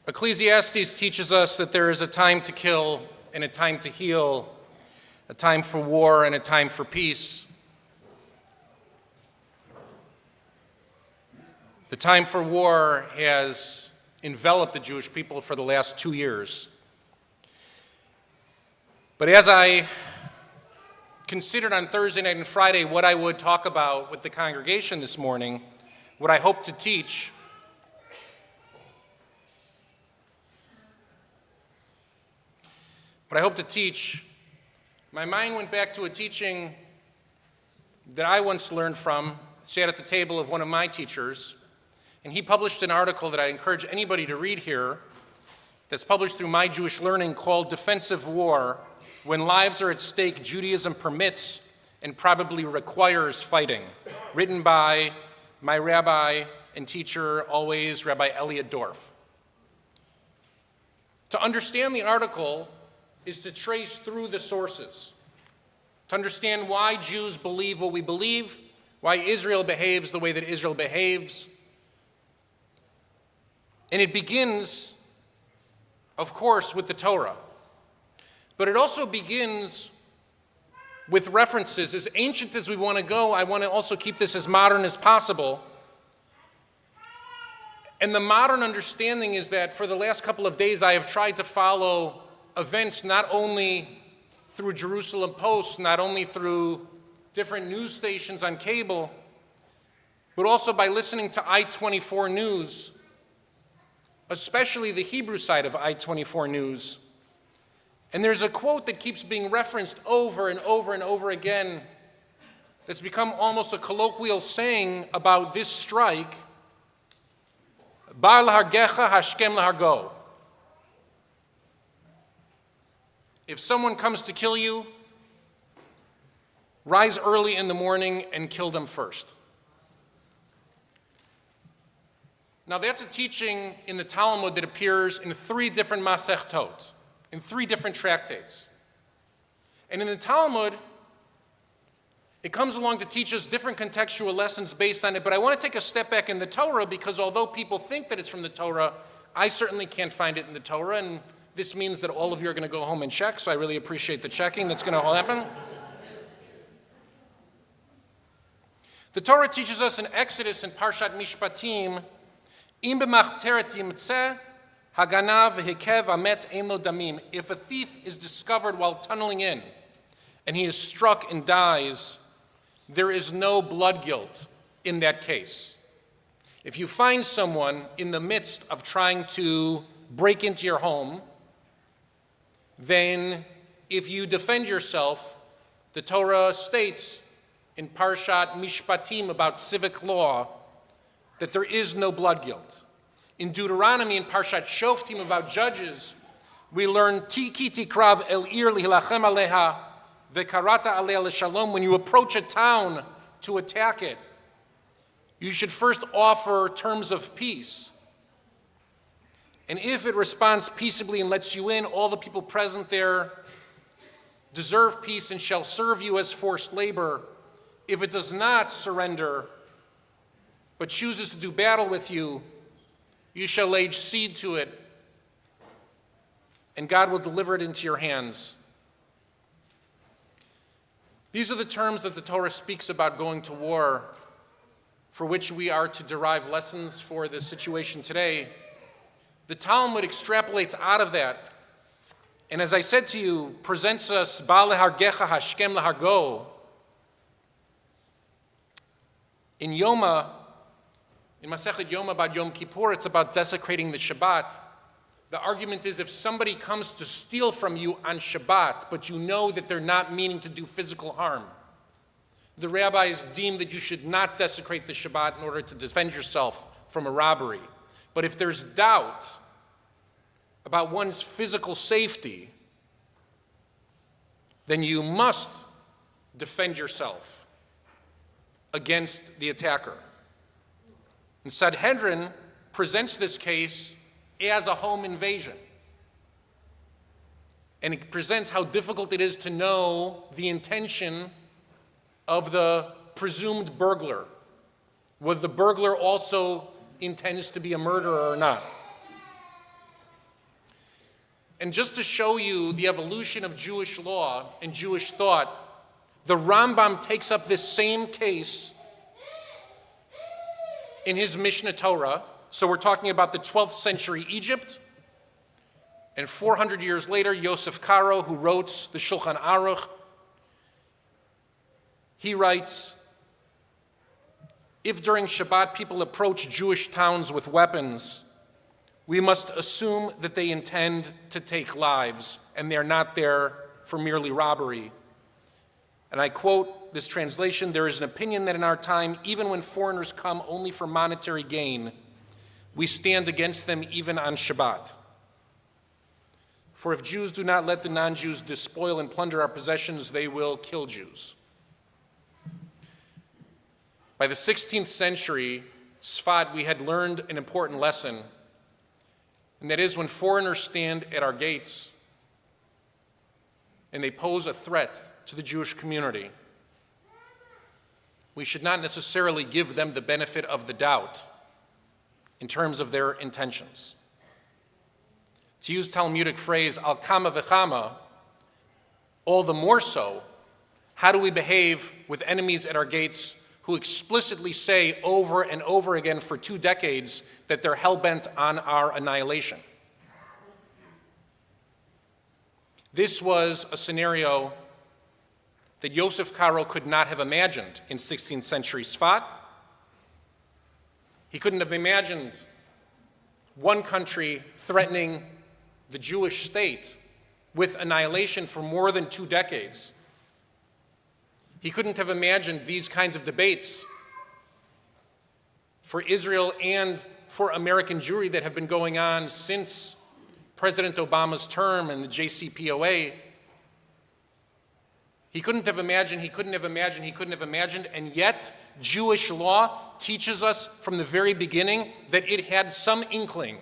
Ecclesiastes teaches us that there is a time to kill and a time to heal, a time for war and a time for peace. The time for war has enveloped the Jewish people for the last 2 years. But as I considered on Thursday night and Friday what I would talk about with the congregation this morning, what I hope to teach, my mind went back to a teaching that I once learned from, sat at the table of one of my teachers, and he published an article that I encourage anybody to read here that's published through My Jewish Learning called Defensive War: When Lives Are at Stake, Judaism Permits and Probably Requires Fighting, written by my rabbi and teacher always, Rabbi Elliot Dorff. To understand the article is to trace through the sources, to understand why Jews believe what we believe, why Israel behaves the way that Israel behaves. And it begins, of course, with the Torah. But it also begins with references. As ancient as we want to go, I want to also keep this as modern as possible. And the modern understanding is that for the last couple of days I have tried to follow events not only through Jerusalem Post, not only through different news stations on cable, but also by listening to I-24 News, especially the Hebrew side of I-24 News. And there's a quote that keeps being referenced over and over and over again that's become almost a colloquial saying about this strike: Bar lahargecha hashkem lahargo. If someone comes to kill you, rise early in the morning and kill them first. Now that's a teaching in the Talmud that appears in 3 different Masechtot, in 3 different tractates. And in the Talmud, it comes along to teach us different contextual lessons based on it, but I want to take a step back in the Torah because although people think that it's from the Torah, I certainly can't find it in the Torah, and this means that all of you are going to go home and check, so I really appreciate the checking that's going to happen. The Torah teaches us in Exodus in Parshat Mishpatim, Im b'machteret yimtzeh haganav v'hikev amet ein lo damim. If a thief is discovered while tunneling in and he is struck and dies, there is no blood guilt in that case. If you find someone in the midst of trying to break into your home, then if you defend yourself, the Torah states in Parshat Mishpatim about civic law that there is no blood guilt. In Deuteronomy, in Parshat Shoftim about judges, we learn Ki tikrav el ir lihilachem aleha vekarata aleh l'shalom. When you approach a town to attack it, you should first offer terms of peace. And if it responds peaceably and lets you in, all the people present there deserve peace and shall serve you as forced labor. If it does not surrender, but chooses to do battle with you, you shall lay seed to it, and God will deliver it into your hands. These are the terms that the Torah speaks about going to war, for which we are to derive lessons for the situation today. The Talmud extrapolates out of that, and as I said to you, presents us Ba lehargecha hashkem lahargo. In Yoma, in Masechet Yoma about Yom Kippur, it's about desecrating the Shabbat. The argument is if somebody comes to steal from you on Shabbat, but you know that they're not meaning to do physical harm, the rabbis deem that you should not desecrate the Shabbat in order to defend yourself from a robbery. But if there's doubt about one's physical safety, then you must defend yourself against the attacker. And Sanhedrin presents this case as a home invasion. And it presents how difficult it is to know the intention of the presumed burglar, whether the burglar also intends to be a murderer or not. And just to show you the evolution of Jewish law and Jewish thought, the Rambam takes up this same case in his Mishnah Torah. So we're talking about the 12th century Egypt. And 400 years later, Yosef Karo, who wrote the Shulchan Aruch, he writes, if during Shabbat people approach Jewish towns with weapons, we must assume that they intend to take lives, and they're not there for merely robbery. And I quote this translation, there is an opinion that in our time, even when foreigners come only for monetary gain, we stand against them even on Shabbat. For if Jews do not let the non-Jews despoil and plunder our possessions, they will kill Jews. By the 16th century, Sfat, we had learned an important lesson, and that is when foreigners stand at our gates and they pose a threat to the Jewish community, we should not necessarily give them the benefit of the doubt in terms of their intentions. To use Talmudic phrase, al kama v'chama, all the more so, how do we behave with enemies at our gates who explicitly say over and over again for 2 decades that they're hell-bent on our annihilation? This was a scenario that Yosef Karo could not have imagined in 16th century Sfat. He couldn't have imagined one country threatening the Jewish state with annihilation for more than 2 decades. He couldn't have imagined these kinds of debates for Israel and for American Jewry that have been going on since President Obama's term and the JCPOA. He couldn't have imagined, and yet Jewish law teaches us from the very beginning that it had some inkling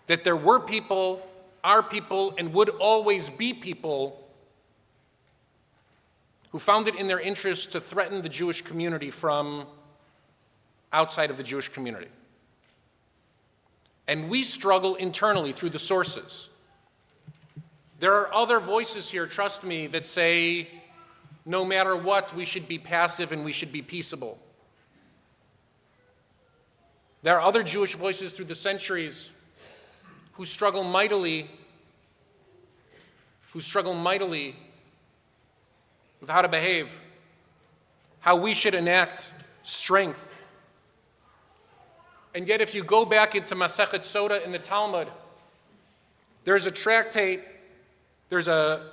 that there were people, are people, and would always be people who found it in their interest to threaten the Jewish community from outside of the Jewish community. And we struggle internally through the sources. There are other voices here, trust me, that say no matter what, we should be passive and we should be peaceable. There are other Jewish voices through the centuries who struggle mightily with how to behave, how we should enact strength. And yet if you go back into Masechet Soda in the Talmud, there's a tractate, there's a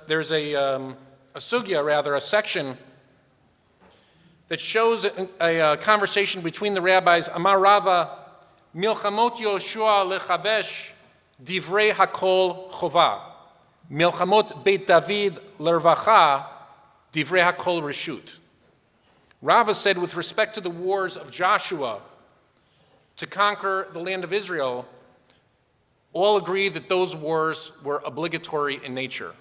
sugya, a section that shows a conversation between the rabbis. Amar Rava, Milchamot Yoshua lechavesh divrei hakol chova. Milchamot Beit David lervacha divrei hakol reshut. Rava said with respect to the wars of Joshua to conquer the land of Israel, all agree that those wars were obligatory in nature.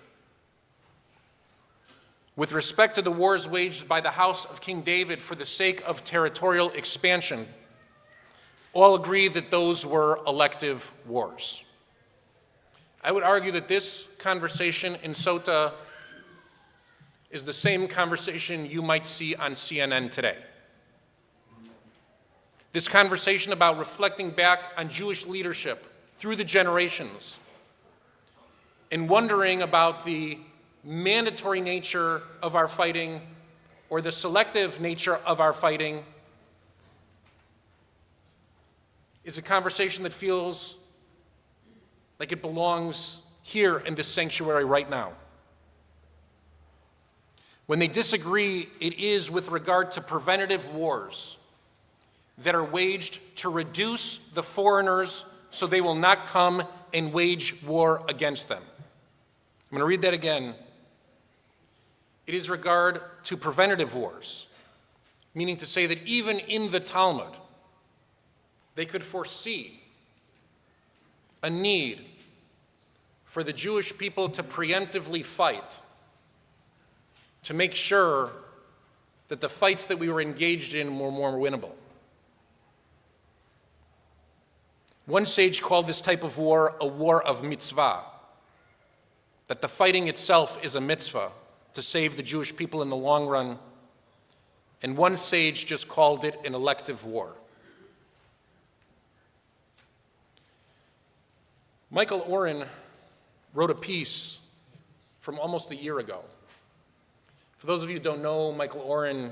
With respect to the wars waged by the house of King David for the sake of territorial expansion, all agree that those were elective wars. I would argue that this conversation in Sota is the same conversation you might see on CNN today. This conversation about reflecting back on Jewish leadership through the generations and wondering about the mandatory nature of our fighting or the selective nature of our fighting is a conversation that feels like it belongs here in this sanctuary right now. When they disagree, it is with regard to preventative wars that are waged to reduce the foreigners so they will not come and wage war against them. I'm going to read that again. It is regard to preventative wars, meaning to say that even in the Talmud, they could foresee a need for the Jewish people to preemptively fight, to make sure that the fights that we were engaged in were more winnable. One sage called this type of war a war of mitzvah, that the fighting itself is a mitzvah to save the Jewish people in the long run, and one sage just called it an elective war. Michael Oren wrote a piece from almost a year ago. For those of you who don't know Michael Oren,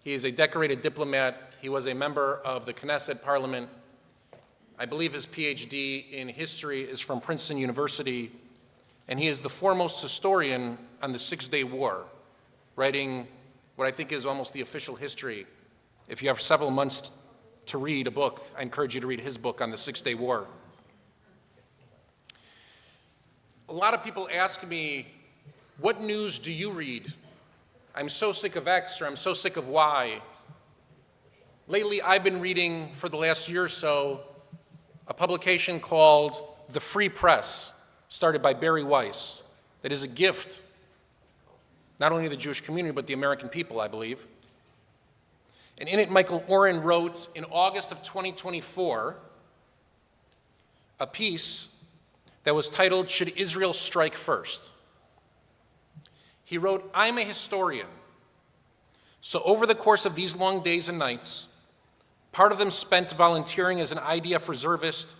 he is a decorated diplomat. He was a member of the Knesset Parliament. I believe his PhD in history is from Princeton University, and he is the foremost historian on the Six-Day War, writing what I think is almost the official history. If you have several months to read a book, I encourage you to read his book on the Six-Day War. A lot of people ask me, what news do you read? I'm so sick of X, or I'm so sick of Y. Lately, I've been reading, for the last year or so, a publication called The Free Press, started by Barry Weiss, that is a gift, not only to the Jewish community, but the American people, I believe. And in it, Michael Oren wrote, in August of 2024, a piece that was titled, "Should Israel Strike First?" He wrote, "I'm a historian, so over the course of these long days and nights, part of them spent volunteering as an IDF reservist,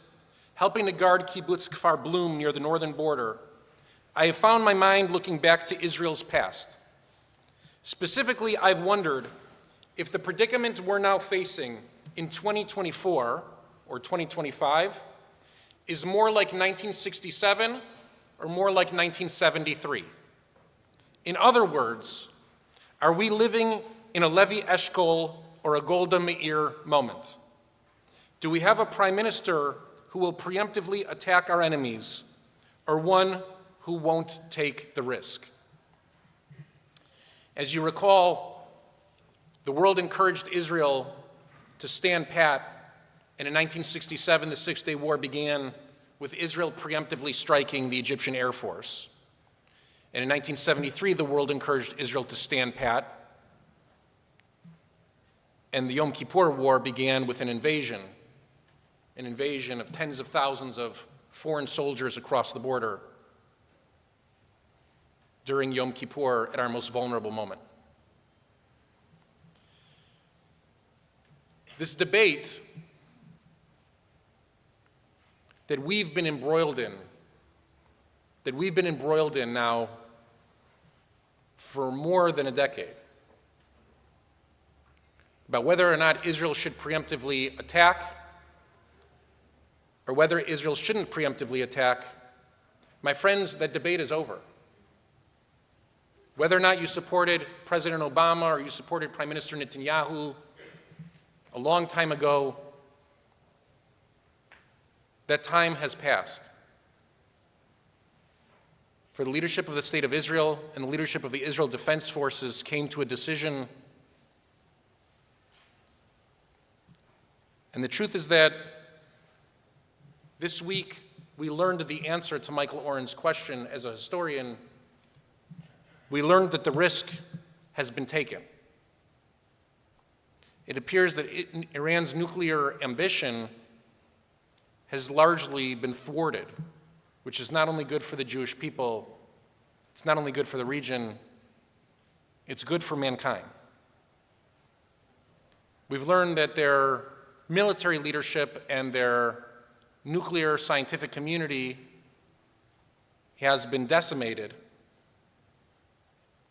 helping to guard Kibbutz Kfar Blum near the northern border, I have found my mind looking back to Israel's past. Specifically, I've wondered if the predicament we're now facing in 2024 or 2025 is more like 1967 or more like 1973. In other words, are we living in a Levi Eshkol or a Golda Meir moment? Do we have a prime minister who will preemptively attack our enemies, or one who won't take the risk?" As you recall, the world encouraged Israel to stand pat, and in 1967, the Six-Day War began with Israel preemptively striking the Egyptian Air Force. And in 1973, the world encouraged Israel to stand pat, and the Yom Kippur War began with an invasion of tens of thousands of foreign soldiers across the border during Yom Kippur at our most vulnerable moment. This debate that we've been embroiled in now for more than a decade, about whether or not Israel should preemptively attack or whether Israel shouldn't preemptively attack, my friends, that debate is over. Whether or not you supported President Obama or you supported Prime Minister Netanyahu a long time ago, that time has passed. For the leadership of the State of Israel and the leadership of the Israel Defense Forces came to a decision. And the truth is that this week we learned the answer to Michael Oren's question as a historian. We learned that the risk has been taken. It appears that Iran's nuclear ambition has largely been thwarted, which is not only good for the Jewish people, it's not only good for the region, it's good for mankind. We've learned that their military leadership and their nuclear scientific community has been decimated,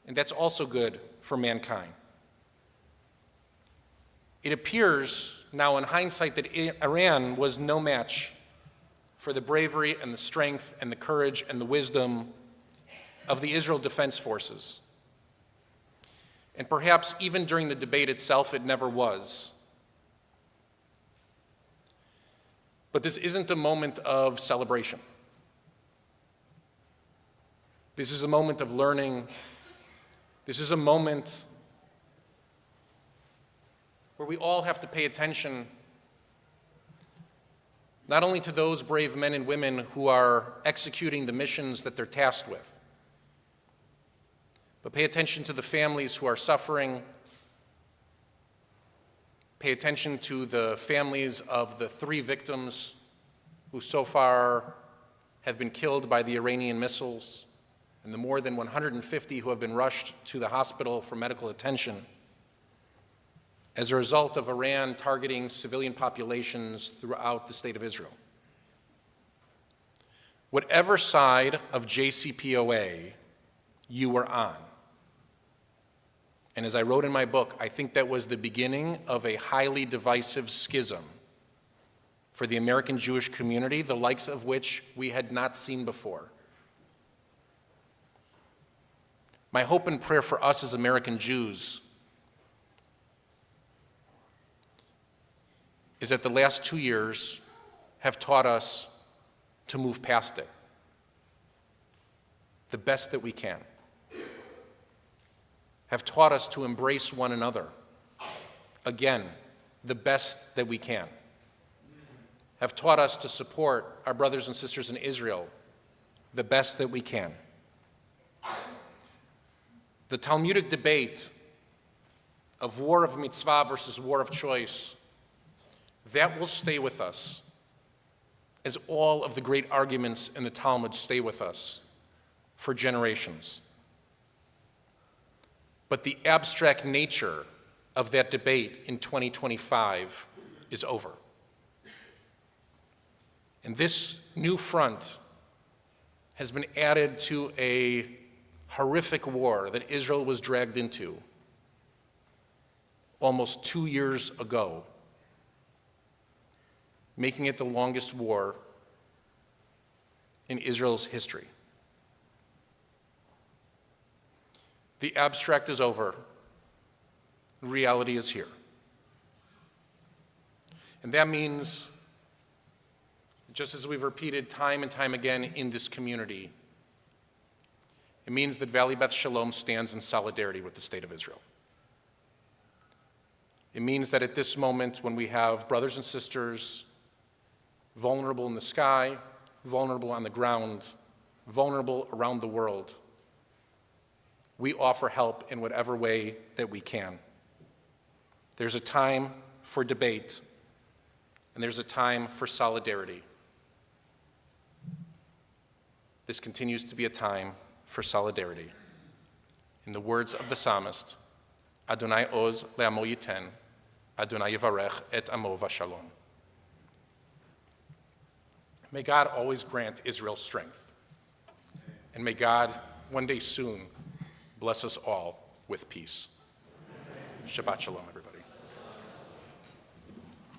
and that's also good for mankind. It appears now in hindsight that Iran was no match for the bravery and the strength and the courage and the wisdom of the Israel Defense Forces. And perhaps even during the debate itself, it never was. But this isn't a moment of celebration. This is a moment of learning. This is a moment where we all have to pay attention not only to those brave men and women who are executing the missions that they're tasked with, but pay attention to the families who are suffering, pay attention to the families of the 3 victims who so far have been killed by the Iranian missiles, and the more than 150 who have been rushed to the hospital for medical attention as a result of Iran targeting civilian populations throughout the state of Israel. Whatever side of JCPOA you were on, and as I wrote in my book, I think that was the beginning of a highly divisive schism for the American Jewish community, the likes of which we had not seen before. My hope and prayer for us as American Jews is that the last 2 years have taught us to move past it the best that we can, have taught us to embrace one another, again, the best that we can, have taught us to support our brothers and sisters in Israel the best that we can. The Talmudic debate of war of mitzvah versus war of choice, that will stay with us as all of the great arguments in the Talmud stay with us for generations. But the abstract nature of that debate in 2025 is over. And this new front has been added to a horrific war that Israel was dragged into almost 2 years ago, making it the longest war in Israel's history. The abstract is over. Reality is here. And that means, just as we've repeated time and time again in this community, it means that Valley Beth Shalom stands in solidarity with the state of Israel. It means that at this moment, when we have brothers and sisters vulnerable in the sky, vulnerable on the ground, vulnerable around the world, we offer help in whatever way that we can. There's a time for debate, and there's a time for solidarity. This continues to be a time for solidarity. In the words of the psalmist, Adonai oz le'amo yiten, Adonai yivarech et amo v'shalom. May God always grant Israel strength, and may God one day soon bless us all with peace. Shabbat shalom, everyone.